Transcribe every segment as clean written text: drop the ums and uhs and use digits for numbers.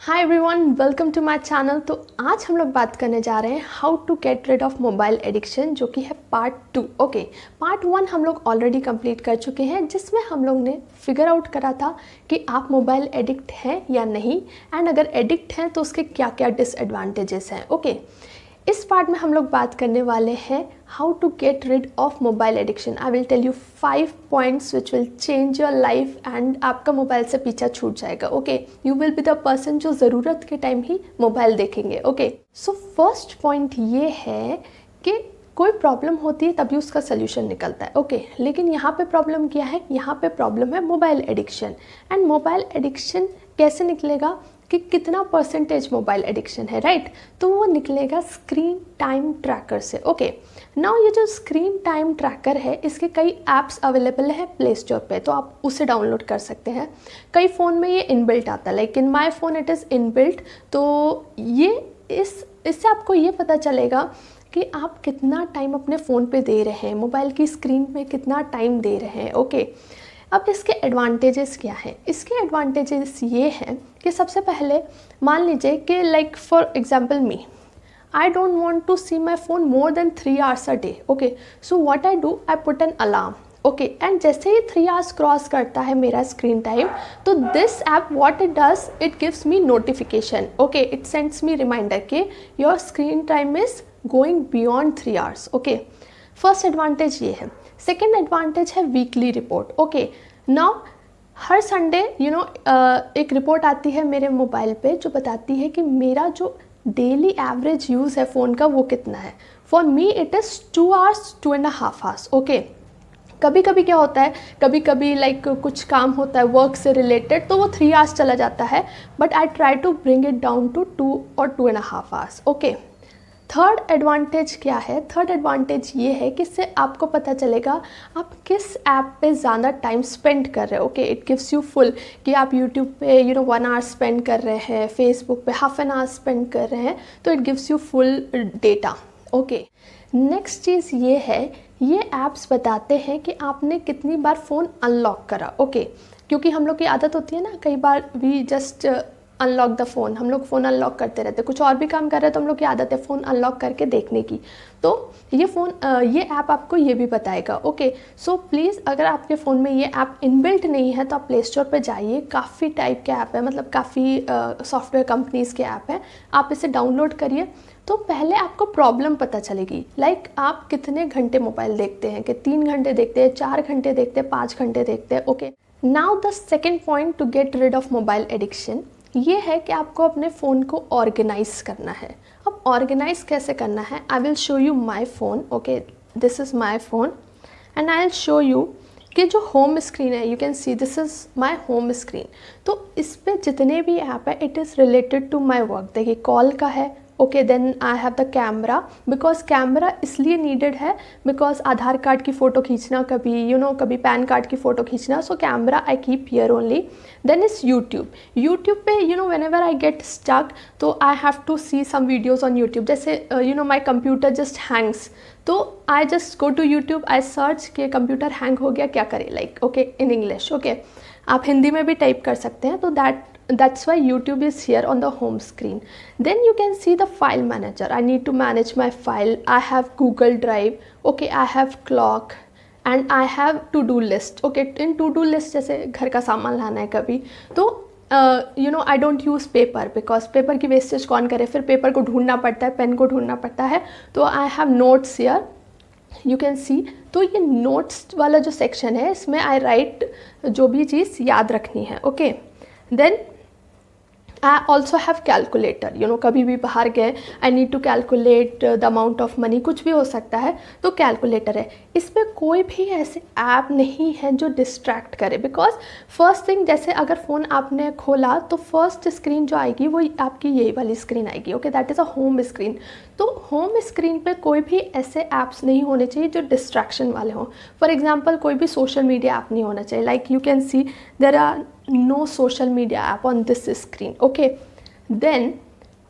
Hi everyone, welcome to my channel. तो आज हम लोग बात करने जा रहे हैं how to get rid of mobile addiction, जो कि है पार्ट 2। ओके, पार्ट 1 हम लोग ऑलरेडी कंप्लीट कर चुके हैं, जिसमें हम लोग ने फिगर आउट करा था कि आप मोबाइल एडिक्ट हैं या नहीं, एंड अगर एडिक्ट हैं तो उसके क्या क्या डिसएडवांटेजेस हैं। ओके, इस पार्ट में हम लोग बात करने वाले हैं how to get rid of mobile addiction. I will tell you 5 points which will change your life and आपका मोबाइल से पीछा छूट जाएगा। Okay, you will be the person जो ज़रूरत के टाइम ही मोबाइल देखेंगे। ओके, सो फर्स्ट पॉइंट ये है कि कोई प्रॉब्लम होती है तभी उसका सोल्यूशन निकलता है। ओके, लेकिन यहाँ पे प्रॉब्लम क्या है? यहाँ पे प्रॉब्लम है mobile addiction. And mobile addiction कैसे निकलेगा कि कितना परसेंटेज मोबाइल एडिक्शन है, राइट? तो वो निकलेगा स्क्रीन टाइम ट्रैकर से। ओके, नाउ ये जो स्क्रीन टाइम ट्रैकर है, इसके कई ऐप्स अवेलेबल है प्ले स्टोर पे, तो आप उसे डाउनलोड कर सकते हैं। कई फ़ोन में ये इनबिल्ट आता है, like in my phone it is inbuilt. तो ये इससे आपको ये पता चलेगा कि आप कितना टाइम अपने फ़ोन पे दे रहे हैं, मोबाइल की स्क्रीन पे कितना टाइम दे रहे हैं। ओके, अब इसके एडवांटेजेस क्या हैं? इसके एडवांटेजेस ये हैं कि सबसे पहले मान लीजिए कि like for example me, I don't want to see my phone more than 3 hours a day. Okay, so what I do, I put an alarm. Okay, and जैसे ही 3 आवर्स क्रॉस करता है मेरा स्क्रीन टाइम, तो this app what it does, it gives me notification. Okay, it sends me reminder कि your screen time is going beyond 3 hours. Okay, first advantage ये है। Second advantage है वीकली रिपोर्ट। ओके, नाउ हर Sunday एक report आती है मेरे mobile पे जो बताती है कि मेरा जो डेली एवरेज यूज़ है फ़ोन का वो कितना है। For me it is 2 hours 2.5 hours. Okay, कभी कभी क्या होता है, कभी कभी लाइक कुछ काम होता है वर्क से रिलेटेड, तो वो 3 आवर्स चला जाता है, but I try to bring it down to 2 और 2.5 आवर्स। ओके, थर्ड एडवांटेज क्या है? थर्ड एडवांटेज ये है कि इससे आपको पता चलेगा आप किस ऐप पे ज़्यादा टाइम स्पेंड कर रहे हो। Okay, it gives you full कि आप यूट्यूब पे 1 आवर स्पेंड कर रहे हैं, फेसबुक पे हाफ एन आवर स्पेंड कर रहे हैं, तो it gives you full data. Okay, next चीज़ ये है, ये ऐप्स बताते हैं कि आपने कितनी बार फ़ोन अनलॉक करा। ओके, क्योंकि हम लोग की आदत होती है ना, कई बार we just unlock the phone, हम लोग फ़ोन अनलॉक करते रहते हैं, कुछ और भी काम कर रहे हैं तो हम लोग की आदत है फ़ोन अनलॉक करके देखने की। तो ये ऐप आपको ये भी बताएगा। ओके, सो प्लीज़ अगर आपके फ़ोन में ये ऐप इनबिल्ट नहीं है तो आप प्ले स्टोर पे जाइए, काफ़ी टाइप के ऐप है, मतलब काफ़ी सॉफ्टवेयर कंपनीज़ के ऐप हैं, आप इसे डाउनलोड करिए। तो पहले आपको प्रॉब्लम पता चलेगी, लाइक आप कितने घंटे मोबाइल देखते हैं, कि 3 घंटे देखते हैं, 4 घंटे देखते हैं, 5 घंटे देखते हैं। Okay, now the second point to get rid of mobile addiction ये है कि आपको अपने फ़ोन को ऑर्गेनाइज करना है। अब ऑर्गेनाइज कैसे करना है? I will show you my phone. Okay, this is my phone and I will show you कि जो होम स्क्रीन है, you can see this is my home screen. तो इस पे जितने भी ऐप है it is related to my work. देखिए, कॉल का है। Okay, then I have the camera, because camera इसलिए नीडेड है बिकॉज आधार कार्ड की फ़ोटो खींचना, कभी कभी पैन कार्ड की फ़ोटो खींचना, so camera I keep here only. Then is YouTube पे whenever I get stuck, तो I have to see some videos on YouTube. जैसे माई कंप्यूटर जस्ट हैंग्स, तो I just go to YouTube, I search कि computer hang हो गया, क्या करें, like okay in English. Okay, आप हिंदी में भी टाइप कर सकते हैं, तो that's why YouTube is here on the home screen. Then you can see the file manager. I need to manage my file. I have Google Drive. Okay, I have clock and I have to-do list. Okay, in to-do list जैसे घर का सामान लाना है कभी, तो I don't use paper because paper की wastage कौन करे, फिर पेपर को ढूंढना पड़ता है, पेन को ढूंढना पड़ता है, तो I have notes here. You can सी, तो ये नोट्स वाला जो सेक्शन है इसमें आई राइट जो भी चीज़ याद रखनी है। Okay, then I also have calculator. कभी भी बाहर गए, I need to calculate the amount of money, कुछ भी हो सकता है, तो कैलकुलेटर है। इस पर कोई भी ऐसे ऐप नहीं है जो डिस्ट्रैक्ट करे, बिकॉज फर्स्ट थिंग, जैसे अगर फ़ोन आपने खोला तो फर्स्ट स्क्रीन जो आएगी वो आपकी यही वाली स्क्रीन आएगी। Okay, that is a home screen. तो होम स्क्रीन पे कोई भी ऐसे ऐप्स नहीं होने चाहिए जो डिस्ट्रैक्शन वाले हों। फॉर एग्जांपल, कोई भी सोशल मीडिया ऐप नहीं होना चाहिए, like you can see there are no social media app on this screen. Okay, then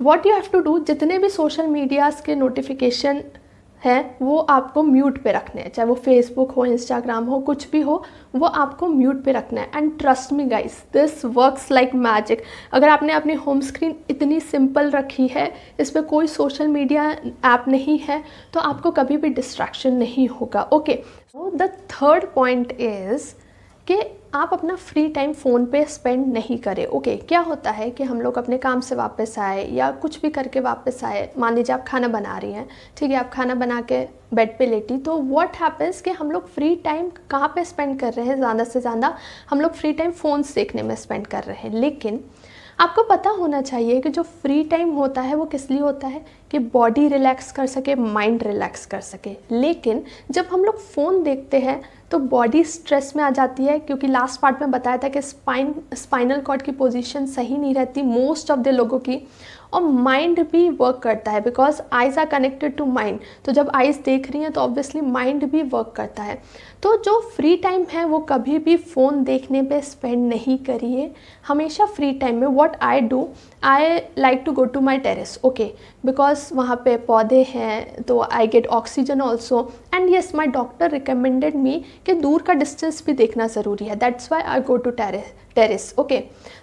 what you have to do, जितने भी सोशल मीडियाज़ के नोटिफिकेशन हैं वो आपको म्यूट पे रखने हैं, चाहे वो फेसबुक हो, इंस्टाग्राम हो, कुछ भी हो, वो आपको म्यूट पे रखना है। And trust me guys, this works like magic. अगर आपने अपनी होम स्क्रीन इतनी सिंपल रखी है, इस पर कोई सोशल मीडिया ऐप नहीं है, तो आपको कभी भी डिस्ट्रैक्शन नहीं होगा। Okay, the third point is कि आप अपना फ्री टाइम फ़ोन पे स्पेंड नहीं करें। ओके, क्या होता है कि हम लोग अपने काम से वापस आए या कुछ भी करके वापस आए, मान लीजिए आप खाना बना रही हैं, ठीक है, आप खाना बना के बेड पे लेटी, तो व्हाट हैपन्स कि हम लोग फ्री टाइम कहाँ पे स्पेंड कर रहे हैं, ज़्यादा से ज़्यादा हम लोग फ्री टाइम फ़ोन्स देखने में स्पेंड कर रहे हैं। लेकिन आपको पता होना चाहिए कि जो फ्री टाइम होता है वो किस लिए होता है, कि बॉडी रिलैक्स कर सके, माइंड रिलैक्स कर सके। लेकिन जब हम लोग फ़ोन देखते हैं तो बॉडी स्ट्रेस में आ जाती है, क्योंकि लास्ट पार्ट में बताया था कि स्पाइनल कॉर्ड की पोजीशन सही नहीं रहती मोस्ट ऑफ द लोगों की, और माइंड भी वर्क करता है, because eyes are connected to mind. तो जब आइज़ देख रही हैं तो ऑब्वियसली माइंड भी वर्क करता है। तो जो फ्री टाइम है वो कभी भी फ़ोन देखने पे स्पेंड नहीं करिए। हमेशा फ्री टाइम में what I do, I like to go to my terrace, okay, because वहाँ पे पौधे हैं तो I get oxygen also. And yes, my doctor recommended me कि दूर का डिस्टेंस भी देखना ज़रूरी है, that's why I go to terrace. Okay,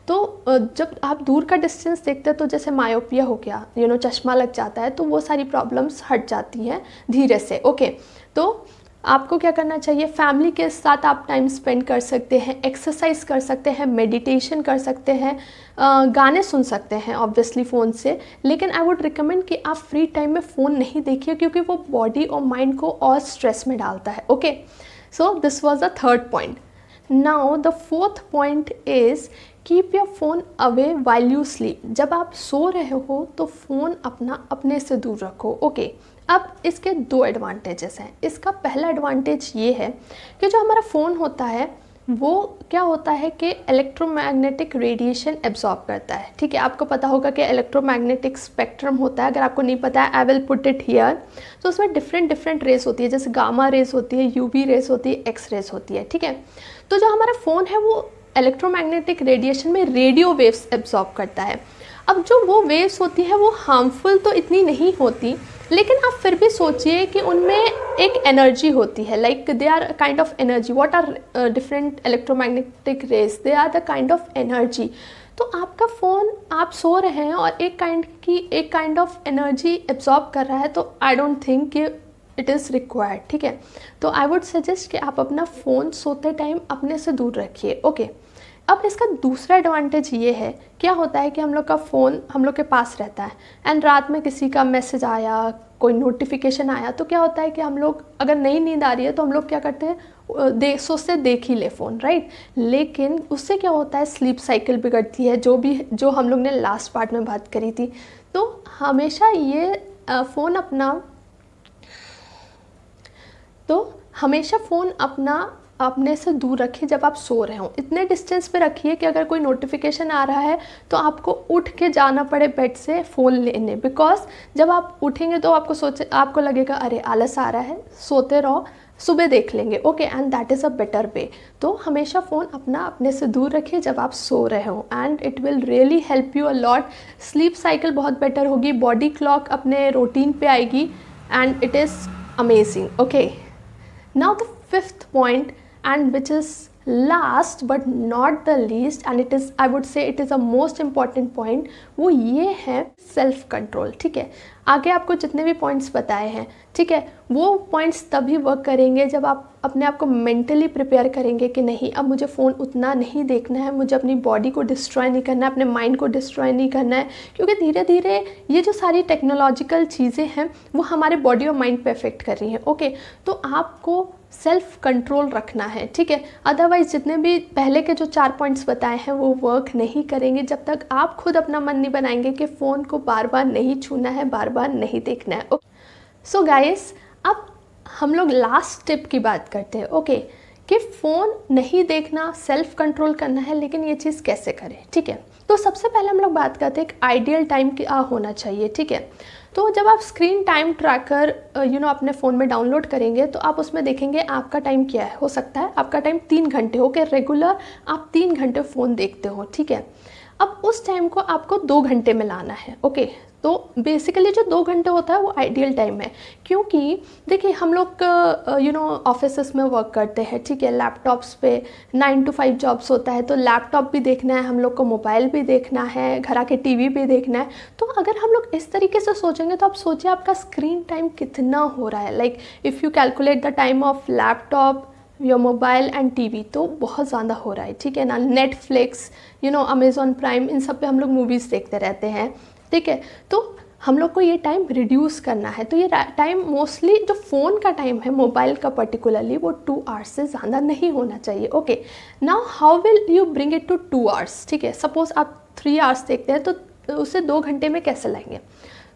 तो जब आप दूर का डिस्टेंस देखते हैं तो जैसे मायोपिया हो गया, चश्मा लग जाता है, तो वो सारी प्रॉब्लम्स हट जाती हैं धीरे से। ओके, तो आपको क्या करना चाहिए, फैमिली के साथ आप टाइम स्पेंड कर सकते हैं, एक्सरसाइज कर सकते हैं, मेडिटेशन कर सकते हैं, गाने सुन सकते हैं ऑब्वियसली फ़ोन से। लेकिन आई वुड रिकमेंड कि आप फ्री टाइम में फ़ोन नहीं देखिए, क्योंकि वो बॉडी और माइंड को और स्ट्रेस में डालता है। Okay, so this was the third point. Now the fourth point is keep your phone away while you sleep. जब आप सो रहे हो तो फ़ोन अपने से दूर रखो। ओके, अब इसके दो एडवांटेजेस हैं। इसका पहला एडवांटेज ये है कि जो हमारा फ़ोन होता है वो क्या होता है कि इलेक्ट्रोमैग्नेटिक रेडिएशन एब्जॉर्ब करता है, ठीक है। आपको पता होगा कि इलेक्ट्रोमैग्नेटिक स्पेक्ट्रम होता है, अगर आपको नहीं पता है I will put it here. तो उसमें डिफरेंट रेस होती है, जैसे गामा रेस होती है, यूवी रेस होती है, एक्स रेस होती है, ठीक है। तो जो हमारा फ़ोन है वो इलेक्ट्रोमैग्नेटिक रेडिएशन में रेडियो वेव्स एब्जॉर्ब करता है। अब जो वो वेव्स होती है वो हार्मफुल तो इतनी नहीं होती, लेकिन आप फिर भी सोचिए कि उनमें एक एनर्जी होती है, like they are kind of energy. What are different electromagnetic rays, they are the kind of energy. तो आपका फ़ोन, आप सो रहे हैं और एक काइंड ऑफ एनर्जी एब्जॉर्ब कर रहा है, तो आई डोंट थिंक कि इट इज़ रिक्वायर्ड, ठीक है। तो आई वुड सजेस्ट कि आप अपना फ़ोन सोते टाइम अपने से दूर रखिए। ओके, अब इसका दूसरा एडवांटेज ये है, क्या होता है कि हम लोग का फ़ोन हम लोग के पास रहता है, एंड रात में किसी का मैसेज आया, कोई नोटिफिकेशन आया, तो क्या होता है कि हम लोग अगर नई नींद आ रही है तो हम लोग क्या करते हैं, सोचते देख ही ले फ़ोन, राइट। लेकिन उससे क्या होता है, स्लीप साइकिल बिगड़ती है, जो हम लोग ने लास्ट पार्ट में बात करी थी। तो हमेशा फ़ोन अपने से दूर रखिए जब आप सो रहे हो। इतने डिस्टेंस पे रखिए कि अगर कोई नोटिफिकेशन आ रहा है तो आपको उठ के जाना पड़े बेड से फ़ोन लेने, बिकॉज जब आप उठेंगे तो आपको लगेगा अरे आलस आ रहा है, सोते रहो, सुबह देख लेंगे। Okay, and that is a better way. तो हमेशा फ़ोन अपने से दूर रखिए जब आप सो रहे हो, and it will really help you a lot. Sleep cycle बहुत बेटर होगी, बॉडी क्लॉक अपने रूटीन पे आएगी, and it is amazing. Okay, now the fifth point, and which is last but not the least, and it is, I would say it is a most important point, वो ये है self control, ठीक है। आगे आपको जितने भी points बताए हैं, ठीक है, वो पॉइंट्स तभी वर्क करेंगे जब आप अपने आप को मेंटली प्रिपेयर करेंगे कि नहीं, अब मुझे फ़ोन उतना नहीं देखना है, मुझे अपनी बॉडी को डिस्ट्रॉय नहीं करना है, अपने माइंड को डिस्ट्रॉय नहीं करना है, क्योंकि धीरे धीरे ये जो सारी टेक्नोलॉजिकल चीज़ें हैं वो हमारे बॉडी और माइंड पे अफेक्ट कर रही हैं। ओके, तो आपको सेल्फ कंट्रोल रखना है, ठीक है। अदरवाइज जितने भी पहले के जो 4 पॉइंट्स बताए हैं वो वर्क नहीं करेंगे जब तक आप खुद अपना मन नहीं बनाएंगे कि फ़ोन को बार बार नहीं छूना है, बार बार नहीं देखना है। सो गाइस, अब हम लोग लास्ट टिप की बात करते हैं। ओके, कि फ़ोन नहीं देखना, सेल्फ कंट्रोल करना है, लेकिन ये चीज़ कैसे करें, ठीक है। तो सबसे पहले हम लोग बात करते हैं एक आइडियल टाइम क्या होना चाहिए, ठीक है। तो जब आप स्क्रीन टाइम ट्रैकर अपने फ़ोन में डाउनलोड करेंगे तो आप उसमें देखेंगे आपका टाइम क्या है। हो सकता है आपका टाइम 3 घंटे हो, कि रेगुलर आप 3 घंटे फ़ोन देखते हो, ठीक है। अब उस टाइम को आपको 2 घंटे में लाना है। ओके, तो बेसिकली जो 2 घंटे होता है वो आइडियल टाइम है, क्योंकि देखिए हम लोग ऑफिस में वर्क करते हैं, ठीक है, लैपटॉप्स पे 9 to 5 जॉब्स होता है, तो लैपटॉप भी देखना है हम लोग को, मोबाइल भी देखना है, घर आके टीवी भी देखना है। तो अगर हम लोग इस तरीके से सोचेंगे तो आप सोचिए आपका स्क्रीन टाइम कितना हो रहा है। Like if you calculate the time of laptop, your mobile and TV, तो बहुत ज़्यादा हो रहा है, ठीक है ना। नेटफ्लिक्स, अमेज़ॉन प्राइम, इन सब पे हम लोग मूवीज़ देखते रहते हैं, ठीक है। तो हम लोग को ये टाइम रिड्यूस करना है। तो ये टाइम मोस्टली जो फ़ोन का टाइम है, मोबाइल का पर्टिकुलरली, वो 2 आवर्स से ज़्यादा नहीं होना चाहिए। Okay, now how will you bring it to 2 hours, ठीक है। सपोज़ आप 3 आवर्स देखते हैं तो उसे 2 घंटे में कैसे लाएंगे।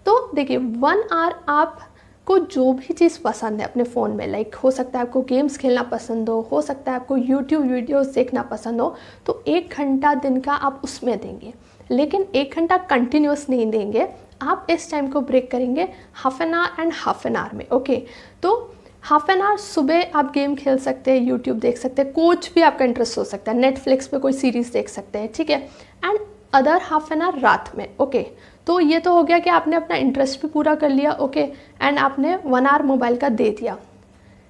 तो देखिए 1 आवर आपको जो भी चीज़ पसंद है अपने फ़ोन में, लाइक हो सकता है आपको गेम्स खेलना पसंद हो सकता है आपको यूट्यूब वीडियोस देखना पसंद हो, तो 1 घंटा दिन का आप उसमें देंगे, लेकिन 1 घंटा कंटिन्यूस नहीं देंगे। आप इस टाइम को ब्रेक करेंगे half an hour and half an hour में। ओके, तो हाफ एन आवर सुबह आप गेम खेल सकते हैं, यूट्यूब देख सकते हैं, कुछ भी आपका इंटरेस्ट हो सकता है, नेटफ्लिक्स पे कोई सीरीज़ देख सकते हैं, ठीक है। And other half an hour रात में। ओके, तो ये तो हो गया कि आपने अपना इंटरेस्ट भी पूरा कर लिया, ओके, एंड आपने 1 आवर मोबाइल का दे दिया।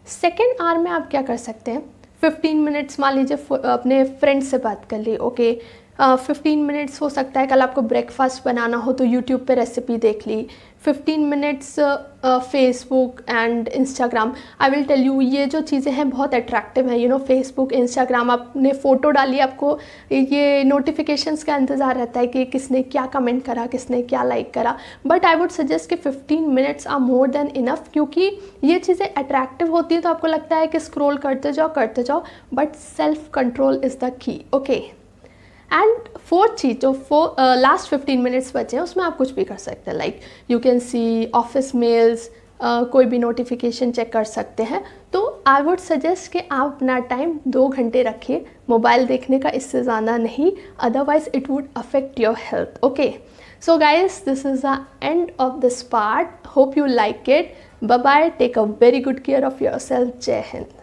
सेकेंड आवर में आप क्या कर सकते हैं, 15 मिनट्स मान लीजिए अपने फ्रेंड से बात कर ली, ओके। 15 मिनट्स हो सकता है कल आपको ब्रेकफास्ट बनाना हो तो यूट्यूब पे रेसिपी देख ली। 15 minutes Facebook and Instagram, I will tell you, ये जो चीज़ें हैं बहुत अट्रैक्टिव है। फेसबुक, इंस्टाग्राम, आपने फ़ोटो डाली, आपको ये नोटिफिकेशंस का इंतज़ार रहता है कि किसने क्या कमेंट करा, किसने क्या लाइक करा। बट आई वुड सजेस्ट कि 15 minutes are more than enough, क्योंकि ये चीज़ें अट्रैक्टिव होती हैं तो आपको लगता है कि स्क्रॉल करते जाओ, but self control is the key. Okay, and fourth चीज़, जो लास्ट 15 मिनट्स बचे हैं उसमें आप कुछ भी कर सकते हैं, like you can see office mails, कोई भी नोटिफिकेशन चेक कर सकते हैं। तो आई वुड सजेस्ट कि आप अपना टाइम 2 घंटे रखिए मोबाइल देखने का, इससे ज़्यादा नहीं, otherwise it would affect your health. Okay, so guys, this is the end of this part, hope you like it. Bye bye, take a very good care of yourself. जय हिंद।